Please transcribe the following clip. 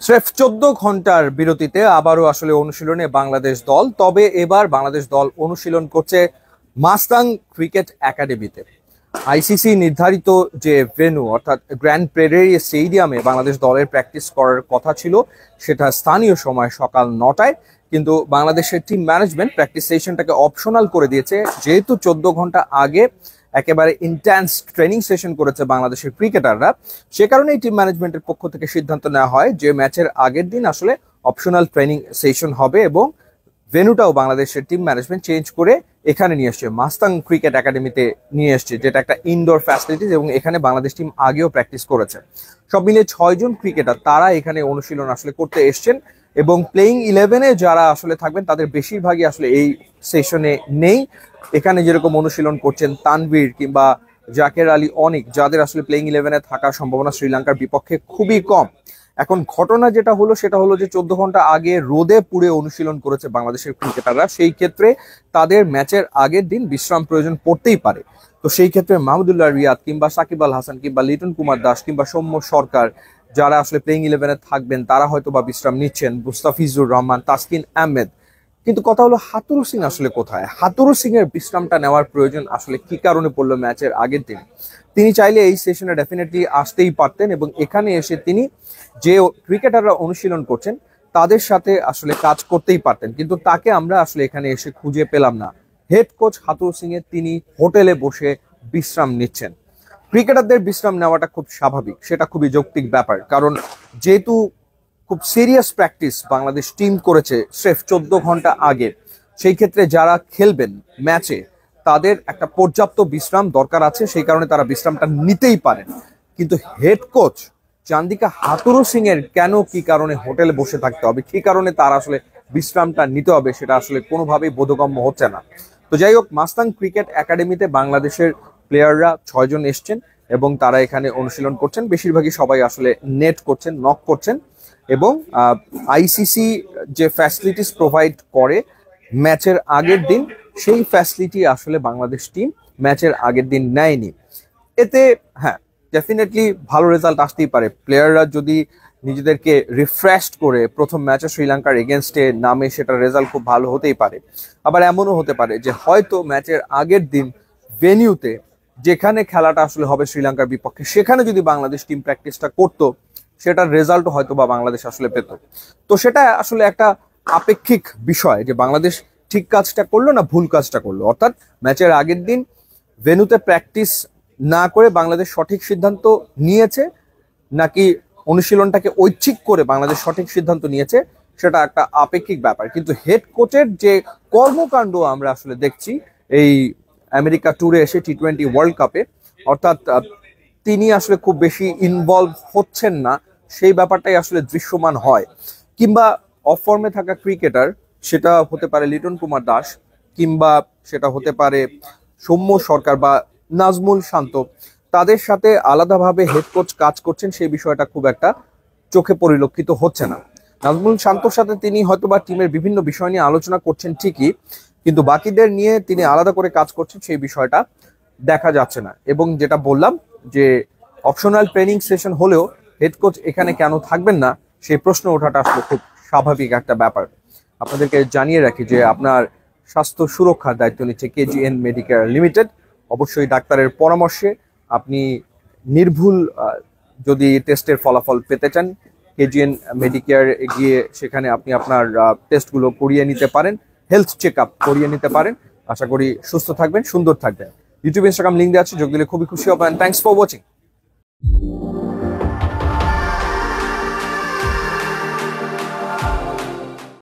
স্রেফ 14 ঘন্টার বিরতিতে আবারও আসলে অনুশীলনে বাংলাদেশ দল। তবে এবার বাংলাদেশ দল অনুশীলন করছে মাস্তাং ক্রিকেট একাডেমিতে। আইসিসি নির্ধারিত যে ভেন্যু অর্থাৎ গ্র্যান্ড প্রেরি স্টেডিয়ামে বাংলাদেশ দলের প্র্যাকটিস করার কথা ছিল, সেটা স্থানীয় সময় সকাল 9টায়। কিন্তু বাংলাদেশের টিম ম্যানেজমেন্ট প্র্যাকটিস সেশনটাকে অপশনাল করে দিয়েছে, যেহেতু 14 ঘন্টা আগে একেবারে ইন্টেন্স ট্রেনিং সেশন করেছে বাংলাদেশের ক্রিকেটাররা। সে কারণে টিম ম্যানেজমেন্টের পক্ষ থেকে সিদ্ধান্ত নেওয়া হয় যে ম্যাচের আগের দিন আসলে অপশনাল ট্রেনিং সেশন হবে, এবং ভেন্যুটাও বাংলাদেশের টিম ম্যানেজমেন্ট চেঞ্জ করে এখানে নিয়ে এসছে, মাস্তাং ক্রিকেট একাডেমিতে নিয়ে এসছে, যেটা একটা ইনডোর ফ্যাসিলিটিস, এবং এখানে বাংলাদেশ টিম আগেও প্র্যাকটিস করেছে। সব মিলিয়ে 6 জন ক্রিকেটার তারা এখানে অনুশীলন আসলে করতে এসছেন, এবং প্লেইং 11-এ যারা আসলে থাকবেন তাদের বেশিরভাগই আসলে এই সেশনে নেই। এখানে যেরকম অনুশীলন করছেন তানভীর কিংবা জাকের আলী অনিক, যাদের আসলে প্লেইং 11-এ থাকার সম্ভাবনা শ্রীলঙ্কার বিপক্ষে খুবই কম। এখন ঘটনা যেটা হলো সেটা হলো যে 14 ঘন্টা আগে রোদে পুড়ে অনুশীলন করেছে বাংলাদেশের ক্রিকেটাররা। সেই ক্ষেত্রে তাদের ম্যাচের আগের দিন বিশ্রাম প্রয়োজন পড়তেই পারে। তো সেই ক্ষেত্রে মাহমুদুল্লাহ রিয়াদ কিংবা সাকিব আল হাসান কিংবা লিটন কুমার দাস কিংবা সৌম্য সরকার, যারা আসলে প্লেইং 11-এ থাকবেন, তারা হয়তো বা বিশ্রাম নিচ্ছেন, মুস্তাফিজুর রহমান, তাসকিন আহমেদ। কিন্তু কথা হলো হাতুরু সিং আসলে কোথায়? হাতুরু সিং এর বিশ্রামটা নেওয়ার প্রয়োজন আসলে কি কারণে পড়লো ম্যাচের আগের দিন? তিনি চাইলে এই সেশনে ডেফিনেটলি আসতেই পারতেন, এবং এখানে এসে তিনি যে ক্রিকেটাররা অনুশীলন করছেন তাদের সাথে আসলে কাজ করতেই পারতেন, কিন্তু তাকে আমরা আসলে এখানে এসে খুঁজে পেলাম না। হেড কোচ হাতুরু সিং এর তিনি হোটেলে বসে বিশ্রাম নিচ্ছেন। ক্রিকেটারদের বিশ্রাম নেওয়াটা খুব স্বাভাবিক, সেটা খুবই যৌক্তিক ব্যাপার, কারণ যেহেতু খুব সিরিয়াস প্র্যাকটিস বাংলাদেশ টিম করেছে স্রেফ 14 ঘন্টা আগে, সেই ক্ষেত্রে যারা খেলবেন ম্যাচে তাদের একটা পর্যাপ্ত বিশ্রাম দরকার আছে, সেই কারণে তারা বিশ্রামটা নিতেই পারেন। কিন্তু হেড কোচ চান্দিকা হাতুরু সিং এর কেন কি কারণে হোটেলে বসে থাকতে হবে, কি কারণে তার আসলে বিশ্রামটা নিতে হবে, সেটা আসলে কোনোভাবেই বোধগম্য হচ্ছে না। তো যাই হোক, মাস্তাং ক্রিকেট একাডেমিতে বাংলাদেশের প্লেয়াররা 6 জন এসছেন, এবং তারা এখানে অনুশীলন করছেন। বেশিরভাগই সবাই আসলে নেট করছেন, নক করছেন, এবং আইসিসি যে ফ্যাসিলিটিস প্রোভাইড করে ম্যাচের আগের দিন, সেই ফ্যাসিলিটি আসলে বাংলাদেশ টিম ম্যাচের আগের দিন নেয়নি। এতে হ্যাঁ, ডেফিনেটলি ভালো রেজাল্ট আসতেই পারে। প্লেয়াররা যদি নিজেদেরকে রিফ্রেশড করে প্রথম ম্যাচে শ্রীলঙ্কার এগেনস্টে নামে, সেটা রেজাল্ট খুব ভালো হতেই পারে। আবার এমনও হতে পারে যে হয়তো ম্যাচের আগের দিন ভেনিউতে, যেখানে খেলাটা আসলে হবে শ্রীলঙ্কার বিপক্ষে, সেখানে যদি বাংলাদেশ টিম প্র্যাকটিসটা করতো, সেটার রেজাল্ট হয়তো বা বাংলাদেশ আসলে পেত। তো সেটা আসলে একটা আপেক্ষিক বিষয় যে বাংলাদেশ ঠিক কাজটা করলো না ভুল কাজটা করলো। অর্থাৎ ম্যাচের আগের দিন ভেন্যুতে প্র্যাকটিস না করে বাংলাদেশ সঠিক সিদ্ধান্ত নিয়েছে, নাকি অনুশীলনটাকে ঐচ্ছিক করে বাংলাদেশ সঠিক সিদ্ধান্ত নিয়েছে, সেটা একটা আপেক্ষিক ব্যাপার। কিন্তু হেড কোচের যে কর্মকাণ্ড আমরা আসলে দেখছি এই আমেরিকা ট্যুরে এসে টি-20 ওয়ার্ল্ড কাপে, অর্থাৎ তিনি আসলে খুব বেশি ইনভলভ হচ্ছেন না, সেই ব্যাপারটাই আসলে দৃশ্যমান হয়। কিংবা অফ ফর্মে থাকা ক্রিকেটার, সেটা হতে পারে লিটন কুমার দাস, কিংবা সেটা হতে পারে সৌম্য সরকার বা নাজমুল শান্ত, তাদের সাথে আলাদাভাবে হেড কোচ কাজ করছেন, সেই বিষয়টা খুব একটা চোখে পরিলক্ষিত হচ্ছে না। নাজমুল শান্তর সাথে তিনি হয়তোবা টিমের বিভিন্ন বিষয় নিয়ে আলোচনা করছেন ঠিকই, কিন্তু বাকিদের নিয়ে তিনি আলাদা করে কাজ করছেন সেই বিষয়টা দেখা যাচ্ছে না। এবং যেটা বললাম যে অপশনাল ট্রেনিং সেশন হলেও হেড কোচ এখানে কেন থাকবেন না, সেই প্রশ্ন ওঠাটা আসলে খুব স্বাভাবিক একটা ব্যাপার। আপনাদেরকে জানিয়ে রাখি যে আপনার স্বাস্থ্য সুরক্ষার দায়িত্ব নিচ্ছে কেজিএন মেডিকেয়ার লিমিটেড। অবশ্যই ডাক্তারের পরামর্শে আপনি নির্ভুল যদি টেস্টের ফলাফল পেতে চান, কেজিএন মেডিকেয়ার গিয়ে সেখানে আপনি আপনার টেস্টগুলো করিয়ে নিতে পারেন, হেলথ চেক আপ করিয়ে নিতে পারেন। আশা করি সুস্থ থাকবেন, সুন্দর থাকবেন। ইউটিউব, ইনস্টাগ্রাম লিঙ্ক দেওয়া আছে, যোগ দিলে খুবই খুশি হবেন। Thanks for watching.